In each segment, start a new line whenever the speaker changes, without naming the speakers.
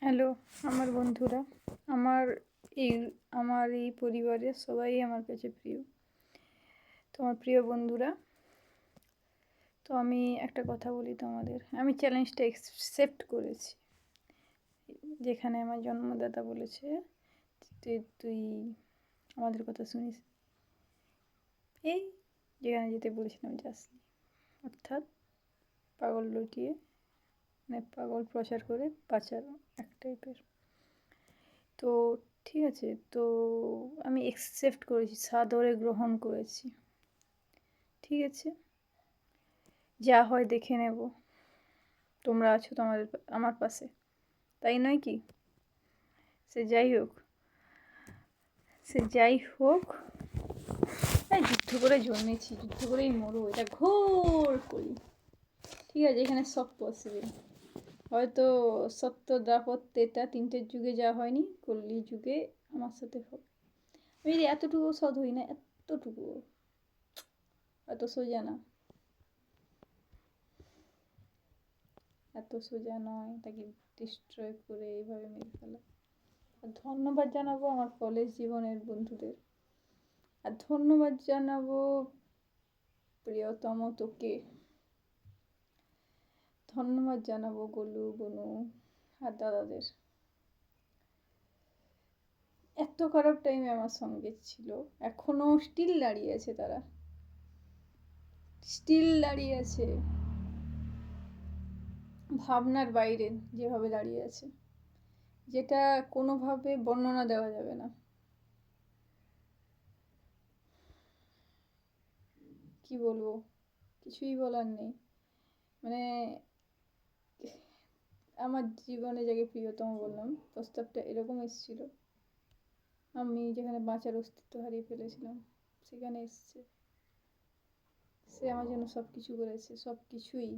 Hello আমার বন্ধুরা, আমার এই আমার এই পরিবারের সবাই আমার কাছে প্রিয়। তো আমার প্রিয় বন্ধুরা, তো আমি একটা কথা বলি তোমাদের, আমি চ্যালেঞ্জটা অ্যাকসেপ্ট করেছি। যেখানে আমার জন্মদাতা বলেছে তুই আমাদের কথা শুনিস, এই যেখানে যেতে বলেছিলাম যাসনি, অর্থাৎ পাগল লুটিয়ে মানে পাগল প্রচার করে পাচার এক টাইপের। তো ঠিক আছে, তো আমি অ্যাকসেপ্ট করেছি, সাদরে গ্রহণ করেছি। ঠিক আছে, যা হয় দেখে নেব। তোমরা আছো তোমাদের আমার পাশে, তাই নয় কি? সে যাই হোক, যুদ্ধ করে জন্মেছি, যুদ্ধ করেই মরবো, এটা ঘোর করি। ঠিক আছে, এখানে সব পসিবল। হয়তো সত্য দ্বাপর ত্রেতা তিনটের যুগে যা হয়নি, কলি যুগে আমার সাথে হবে। আমি যদি এতটুকু সৎ হই না, এতটুকু, এত সোজা না, এত সোজা নয় তাকে ডিস্ট্রয় করে এইভাবে মেরে ফেলা। আর ধন্যবাদ জানাবো আমার কলেজ জীবনের বন্ধুদের, আর ধন্যবাদ জানাবো প্রিয়তম তোকে, ধন্যবাদ জানাবো গোলু, বনু আর দাদাদের। এত খারাপ টাইমে আমার সঙ্গে ছিল, এখনো স্টিল দাঁড়িয়ে আছে, তারা স্টিল দাঁড়িয়ে আছে, ভাবনার বাইরে যেভাবে দাঁড়িয়ে আছে, যেটা কোনোভাবে বর্ণনা দেওয়া যাবে না। কি বলবো, কিছুই বলার নেই। মানে আমার জীবনে যাকে প্রিয়তম বললাম, প্রস্তাবটা এরকম এসেছিল, আমি যেখানে বাঁচার অস্তিত্ব হারিয়ে ফেলেছিলাম সেখানে এসছে। সে আমার জন্য সব কিছু করেছে, সব কিছুই,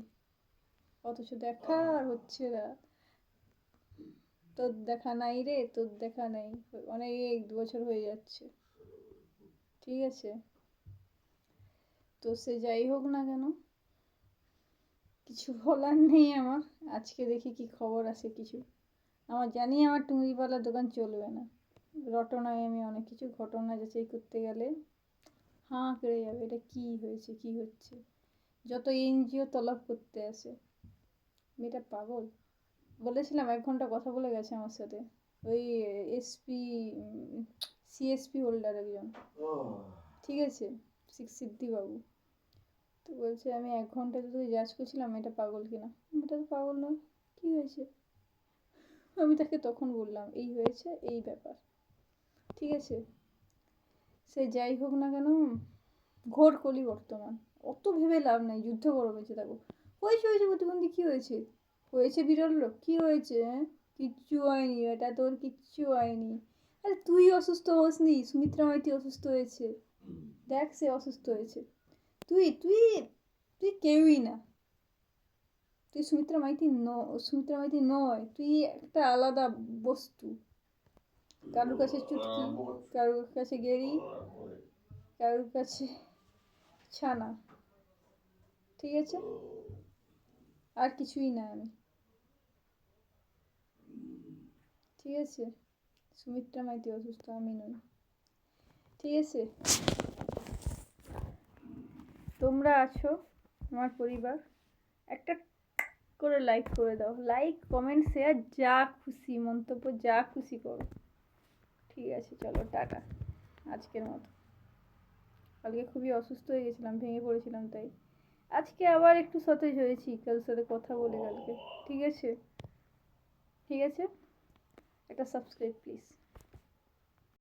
অথচ দেখা আর হচ্ছে না। তোর দেখা নাই রে, তোর দেখা নাই, অনেক 2 বছর হয়ে যাচ্ছে। ঠিক আছে, তো সে যাই হোক না কেন, কিছু বলার নেই আমার। আজকে দেখি কি খবর আছে কিছু। আমার জানি আমার টুঙ্গিপালার দোকান চলবে না, রটনায় আমি অনেক কিছু ঘটনা যাচাই করতে গেলে হাঁ করে যাবে, এটা কি হয়েছে কি হচ্ছে। যত এনজিও তলব করতে আসে, মেয়েটা পাগল। বলেছিলাম 1 ঘন্টা কথা বলে গেছে আমার সাথে, ওই এসপি সিএসপি হোল্ডার একজন, ঠিক আছে, সিদ্ধি বাবু। তো বলছে আমি 1 ঘন্টা তোকে জাজ করছিলাম এটা পাগল কিনা। এটা তো পাগল নয়, কি হয়েছে? আমি তাকে তখন বললাম এই হয়েছে, এই ব্যাপার। ঠিক আছে, সে যাই হোক না কেন, ঘোর কলি বর্তমান, অত ভেবে লাভ নাই, যুদ্ধ করো বেঁচে থাকো। হয়েছে হয়েছে প্রতিবন্ধী, কি হয়েছে? হয়েছে বিরল লোক, কি হয়েছে? কিচ্ছু হয়নি, এটা তোর কিচ্ছু হয়নি। আরে তুই অসুস্থ হোসনি, সুমিত্রা মাইতি অসুস্থ হয়েছে, দেখ সে অসুস্থ হয়েছে। তুই তুই তুই কেউই না, তুই সুমিত্রা মাইতি নয়, তুই একটা আলাদা বস্তু। কারোর কাছে চুটকি, কারোর কাছে গেরি, কারোর কাছে ছানা। ঠিক আছে, আর কিছুই না আমি। ঠিক আছে, সুমিত্রা মাইতি অসুস্থ, আমি নই। ঠিক আছে, তোমরা আছো আমার পরিবার, একটা করে লাইক করে দাও, লাইক কমেন্ট শেয়ার যা খুশি মন্তব্য যা খুশি করো। ঠিক আছে, চলো টাটা আজকের মতো। কালকে খুবই অসুস্থ হয়ে গেছিলাম, ভেঙে পড়েছিলাম, তাই আজকে আবার একটু সতেজ হয়েছি কারোর সাথে কথা বলে কালকে। ঠিক আছে, ঠিক আছে, একটা সাবস্ক্রাইব প্লিজ।